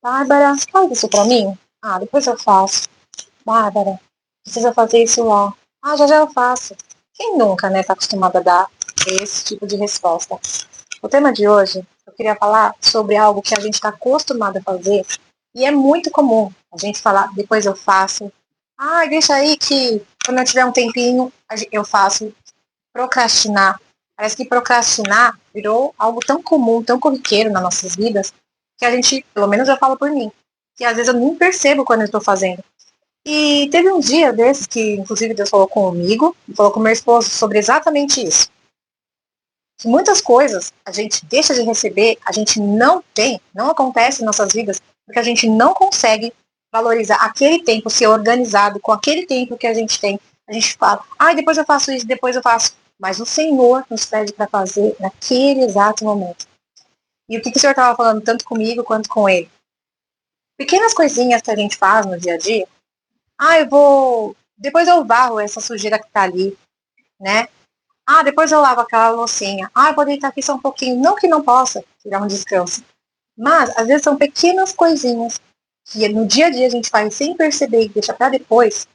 Bárbara, faz isso pra mim? Ah, depois eu faço. Bárbara, precisa fazer isso lá. Ah, já já eu faço. Quem nunca, né, tá acostumado a dar esse tipo de resposta? O tema de hoje, eu queria falar sobre algo que a gente está acostumado a fazer e é muito comum a gente falar, depois eu faço. Ah, deixa aí que quando eu tiver um tempinho, eu faço. Procrastinar. Parece que procrastinar virou algo tão comum, tão corriqueiro nas nossas vidas, que a gente, pelo menos eu falo por mim, que às vezes eu nem percebo quando eu estou fazendo. E teve um dia desses que, inclusive, Deus falou comigo, e falou com meu esposo sobre exatamente isso. Que muitas coisas a gente deixa de receber, a gente não tem, não acontece em nossas vidas, porque a gente não consegue valorizar aquele tempo, ser organizado com aquele tempo que a gente tem. A gente fala, depois eu faço isso, depois eu faço. Mas o Senhor nos pede para fazer naquele exato momento. E o que o Senhor estava falando tanto comigo quanto com ele? Pequenas coisinhas que a gente faz no dia a dia. Depois eu varro essa sujeira que tá ali, né? Depois eu lavo aquela loucinha. Eu vou deitar aqui só um pouquinho. Não que não possa tirar um descanso. Mas, às vezes, são pequenas coisinhas que no dia a dia a gente faz sem perceber e deixa para depois.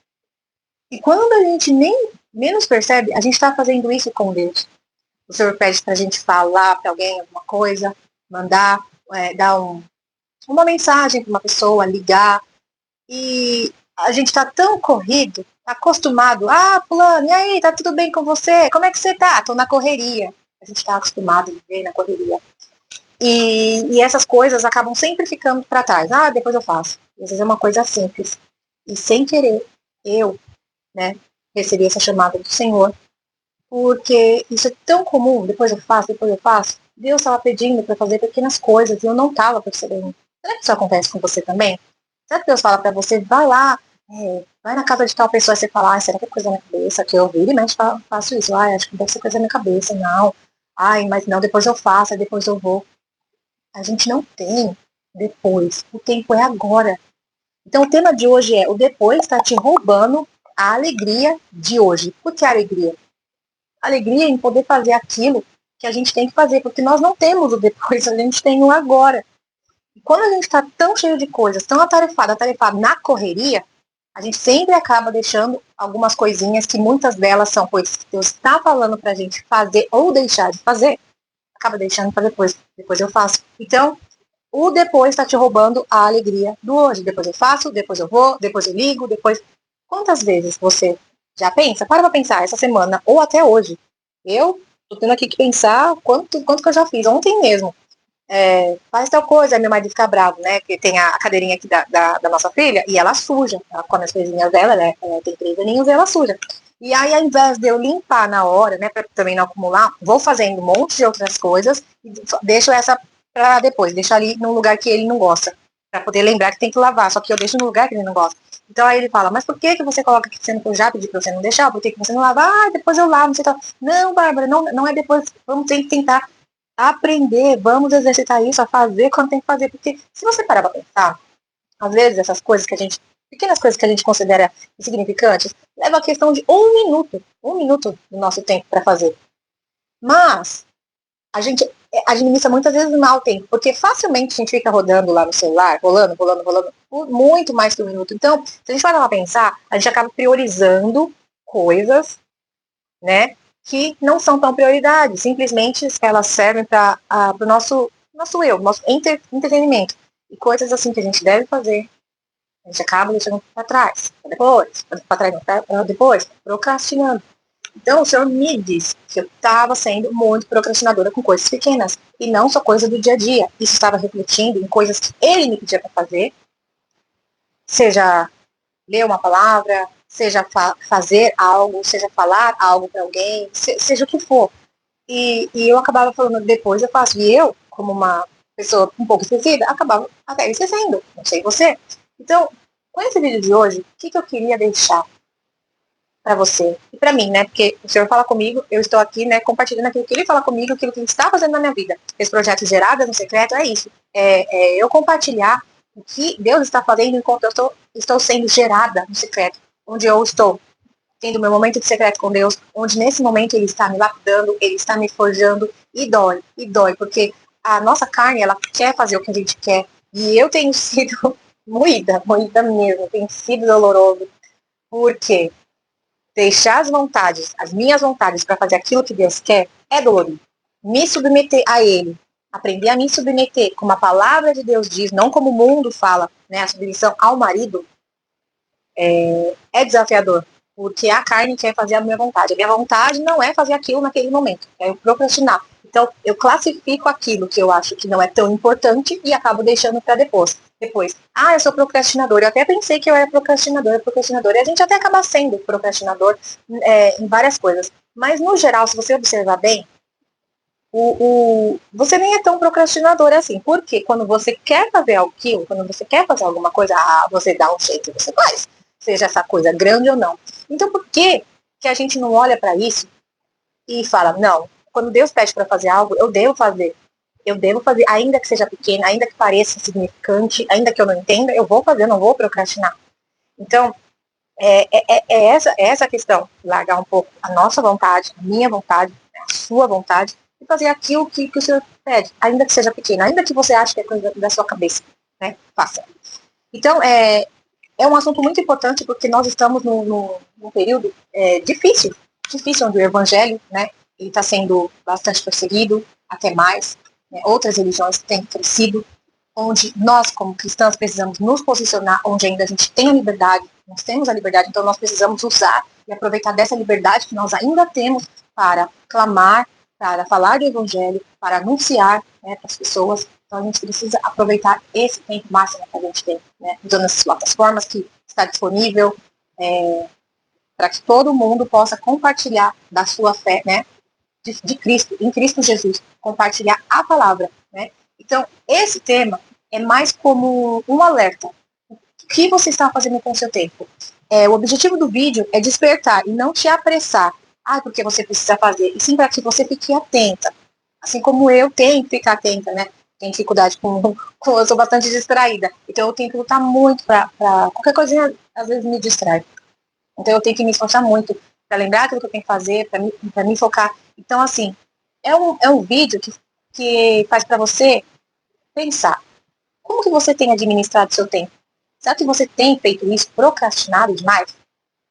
E quando a gente nem menos percebe, a gente está fazendo isso com Deus. O Senhor pede para a gente falar para alguém alguma coisa, mandar, dar uma mensagem para uma pessoa, ligar. E a gente está tão corrido, tá acostumado. Fulano, e aí, tá tudo bem com você? Como é que você tá? Tô na correria. A gente está acostumado a viver na correria. E essas coisas acabam sempre ficando para trás. Depois eu faço. Às vezes é uma coisa simples. E sem querer, eu, né, recebi essa chamada do Senhor, porque isso é tão comum. Depois eu faço, depois eu faço. Deus estava pedindo para fazer pequenas coisas e eu não estava percebendo. Será que isso acontece com você também? Será que Deus fala para você, vai lá, vai na casa de tal pessoa, e você fala, será que é coisa na minha cabeça? Que eu viro e mexe, faço isso. Acho que deve ser coisa na minha cabeça. Não. Mas não, depois eu faço, depois eu vou. A gente não tem depois. O tempo é agora. Então o tema de hoje é: o depois está te roubando a alegria de hoje. Por que alegria? Alegria em poder fazer aquilo que a gente tem que fazer, porque nós não temos o depois, a gente tem o agora. E quando a gente está tão cheio de coisas, tão atarefado na correria, a gente sempre acaba deixando algumas coisinhas que muitas delas são coisas que Deus está falando para a gente fazer ou deixar de fazer, acaba deixando para depois. Depois eu faço. Então, o depois está te roubando a alegria do hoje. Depois eu faço, depois eu vou, depois eu ligo, depois. Quantas vezes você já pensa? Para pensar essa semana ou até hoje. Eu tô tendo aqui que pensar quanto que eu já fiz. Ontem mesmo. Faz tal coisa, aí meu marido fica bravo, né? Que tem a cadeirinha aqui da nossa filha e ela suja. Ela come as coisinhas dela, né? Ela tem 3 aninhos e ela suja. E aí, ao invés de eu limpar na hora, né, para também não acumular, vou fazendo um monte de outras coisas e deixo essa para depois, deixo ali num lugar que ele não gosta, para poder lembrar que tem que lavar, só que eu deixo no lugar que ele não gosta. Então aí ele fala, mas por que você coloca aqui sendo que eu já pedi para você não deixar? Por que você não lava? Depois eu lavo, não sei o que. Não, Bárbara, não é depois, vamos ter que tentar aprender, vamos exercitar isso, a fazer quando tem que fazer, porque se você parar para pensar, às vezes essas coisas que a gente, pequenas coisas que a gente considera insignificantes, leva a questão de um minuto do nosso tempo para fazer. Mas a gente administra muitas vezes mal o tempo, porque facilmente a gente fica rodando lá no celular, rolando, por muito mais que um minuto. Então, se a gente vai lá pensar, a gente acaba priorizando coisas, né, que não são tão prioridade, simplesmente elas servem para o nosso eu, nosso entretenimento. E coisas assim que a gente deve fazer, a gente acaba deixando para trás, para trás, para depois, procrastinando. Então, o Senhor me disse que eu estava sendo muito procrastinadora com coisas pequenas, e não só coisa do dia a dia. Isso estava refletindo em coisas que Ele me pedia para fazer, seja ler uma palavra, seja fazer algo, seja falar algo para alguém, seja o que for. E eu acabava falando, depois eu faço. E eu, como uma pessoa um pouco esquecida, acabava até esquecendo. Não sei você. Então, com esse vídeo de hoje, o que eu queria deixar para você e para mim, né? Porque o Senhor fala comigo, eu estou aqui, né, compartilhando aquilo que Ele fala comigo, aquilo que Ele está fazendo na minha vida. Esse projeto Geradas no Secreto é isso. Eu compartilhar o que Deus está fazendo enquanto eu estou sendo gerada no secreto, onde eu estou tendo meu momento de secreto com Deus, onde nesse momento Ele está me lapidando, Ele está me forjando, e dói, porque a nossa carne, ela quer fazer o que a gente quer, E eu tenho sido moída mesmo, tem sido doloroso, porque deixar as vontades, as minhas vontades, para fazer aquilo que Deus quer, é dolorido. Me submeter a Ele, aprender a me submeter, como a palavra de Deus diz, não como o mundo fala, né, a submissão ao marido, é desafiador, porque a carne quer fazer a minha vontade. A minha vontade não é fazer aquilo naquele momento, é eu procrastinar. Então, eu classifico aquilo que eu acho que não é tão importante e acabo deixando para depois, eu sou procrastinador. Eu até pensei que eu era procrastinador. E a gente até acaba sendo procrastinador em várias coisas. Mas, no geral, se você observar bem, você nem é tão procrastinador assim. Porque quando você quer fazer aquilo, quando você quer fazer alguma coisa, você dá um jeito e você faz. Seja essa coisa grande ou não. Então, por que a gente não olha para isso e fala, não, quando Deus pede para fazer algo, eu devo fazer. Eu devo fazer, ainda que seja pequena, ainda que pareça insignificante, ainda que eu não entenda, eu vou fazer, eu não vou procrastinar. Então, essa a questão. Largar um pouco a nossa vontade, a minha vontade, a sua vontade, e fazer aquilo que o Senhor pede, ainda que seja pequeno, ainda que você ache que é coisa da sua cabeça. Né? Faça. Então, é um assunto muito importante porque nós estamos num período difícil, onde o evangelho, né, ele está sendo bastante perseguido, até mais, né, outras religiões têm crescido, onde nós, como cristãos, precisamos nos posicionar, onde ainda a gente tem a liberdade, nós temos a liberdade, então nós precisamos usar e aproveitar dessa liberdade que nós ainda temos para clamar, para falar do evangelho, para anunciar, né, para as pessoas. Então a gente precisa aproveitar esse tempo máximo que a gente tem, né, usando essas plataformas que está disponível, para que todo mundo possa compartilhar da sua fé, né, de Cristo, em Cristo Jesus, compartilhar a palavra, né. Então esse tema é mais como um alerta. O que você está fazendo com o seu tempo? O objetivo do vídeo é despertar e não te apressar. Porque você precisa fazer. E sim para que você fique atenta. Assim como eu tenho que ficar atenta, né? Tenho dificuldade eu sou bastante distraída. Então eu tenho que lutar muito para qualquer coisinha, às vezes me distrai. Então eu tenho que me esforçar muito para lembrar aquilo que eu tenho que fazer, para me focar. Então, assim, é um vídeo que faz para você pensar. Como que você tem administrado seu tempo? Será que você tem feito isso procrastinado demais?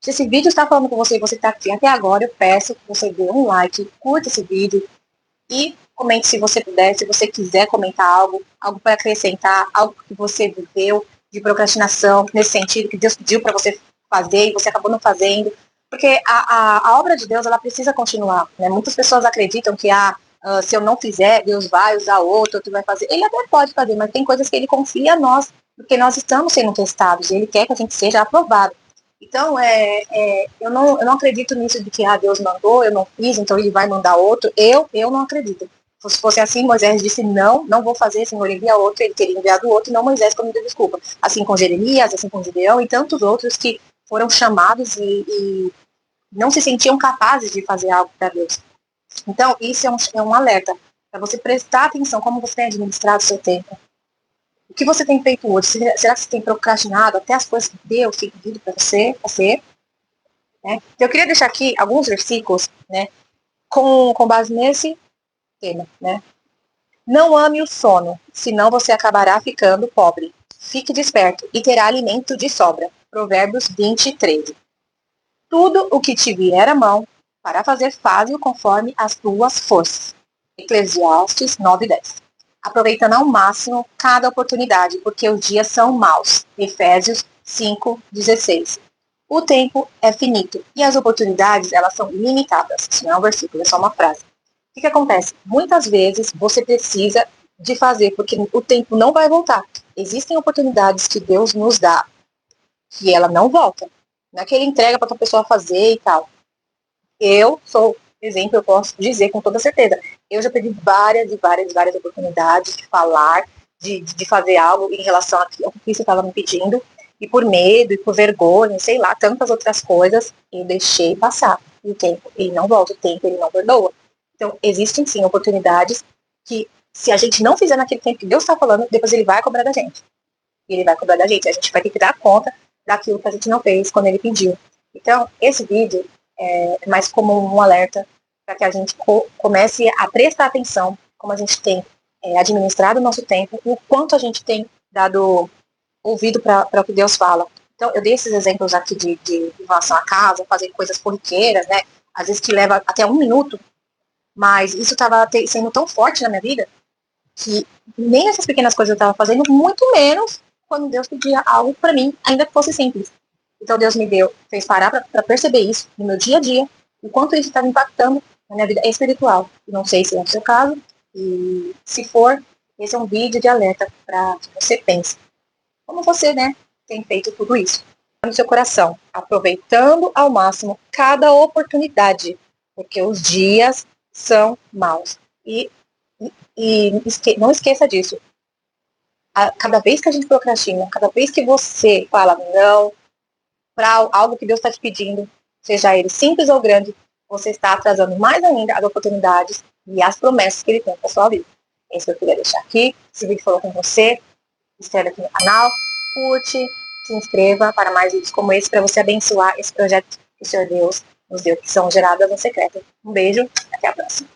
Se esse vídeo está falando com você e você está aqui até agora, eu peço que você dê um like, curta esse vídeo e comente se você puder, se você quiser comentar algo para acrescentar, algo que você viveu de procrastinação, nesse sentido, que Deus pediu para você fazer e você acabou não fazendo. Porque a obra de Deus, ela precisa continuar. Né? Muitas pessoas acreditam que se eu não fizer, Deus vai usar outro vai fazer. Ele até pode fazer, mas tem coisas que ele confia a nós, porque nós estamos sendo testados, e ele quer que a gente seja aprovado. Então, eu não acredito nisso de que Deus mandou, eu não fiz, então ele vai mandar outro. Eu não acredito. Se fosse assim, Moisés disse, não vou fazer, Senhor envia outro, ele teria enviado outro, e não Moisés como deu desculpa. Assim com Jeremias, assim com Gideão e tantos outros que foram chamados e não se sentiam capazes de fazer algo para Deus. Então, isso é um alerta para você prestar atenção como você tem administrado o seu tempo. O que você tem feito hoje? Será que você tem procrastinado até as coisas que Deus tem pedido para você fazer? Né? Eu queria deixar aqui alguns versículos, né, com base nesse tema. Né? Não ame o sono, senão você acabará ficando pobre. Fique desperto e terá alimento de sobra. Provérbios 20:13. Tudo o que te vier à mão para fazer, faze-o conforme as tuas forças. Eclesiastes 9:10. Aproveitando ao máximo cada oportunidade, porque os dias são maus. Efésios 5:16. O tempo é finito e as oportunidades, elas são limitadas. Isso não é um versículo, é só uma frase. O que acontece? Muitas vezes você precisa de fazer, porque o tempo não vai voltar. Existem oportunidades que Deus nos dá, que ela não volta. Não é que ele entrega para outra pessoa fazer e tal. Eu sou exemplo, eu posso dizer com toda certeza. Eu já perdi várias oportunidades de falar, de fazer algo em relação ao que você estava me pedindo, e por medo, e por vergonha, sei lá, tantas outras coisas, eu deixei passar. E o tempo, ele não volta, o tempo, ele não perdoa. Então, existem sim oportunidades que, se a gente não fizer naquele tempo que Deus está falando, depois ele vai cobrar da gente. E ele vai cobrar da gente. A gente vai ter que dar conta daquilo que a gente não fez quando ele pediu. Então, esse vídeo é mais como um alerta para que a gente comece a prestar atenção como a gente tem administrado o nosso tempo e o quanto a gente tem dado ouvido para o que Deus fala. Então, eu dei esses exemplos aqui de relação à casa, fazer coisas corriqueiras, né? Às vezes que leva até 1 minuto, mas isso estava sendo tão forte na minha vida que nem essas pequenas coisas eu estava fazendo, muito menos quando Deus pedia algo para mim, ainda que fosse simples. Então, Deus me fez parar para perceber isso no meu dia a dia, o quanto isso estava impactando na minha vida espiritual. Não sei se é o seu caso, e se for, esse é um vídeo de alerta para que você pense. Como você, né, tem feito tudo isso no seu coração, aproveitando ao máximo cada oportunidade, porque os dias são maus. Não esqueça disso. Cada vez que a gente procrastina, cada vez que você fala não para algo que Deus está te pedindo, seja ele simples ou grande, você está atrasando mais ainda as oportunidades e as promessas que ele tem para sua vida. É isso que eu queria deixar aqui. Se o vídeo falou com você, inscreve aqui no canal, curte, se inscreva para mais vídeos como esse, para você abençoar esse projeto que o Senhor Deus nos deu, que são geradas no secreto. Um beijo, até a próxima.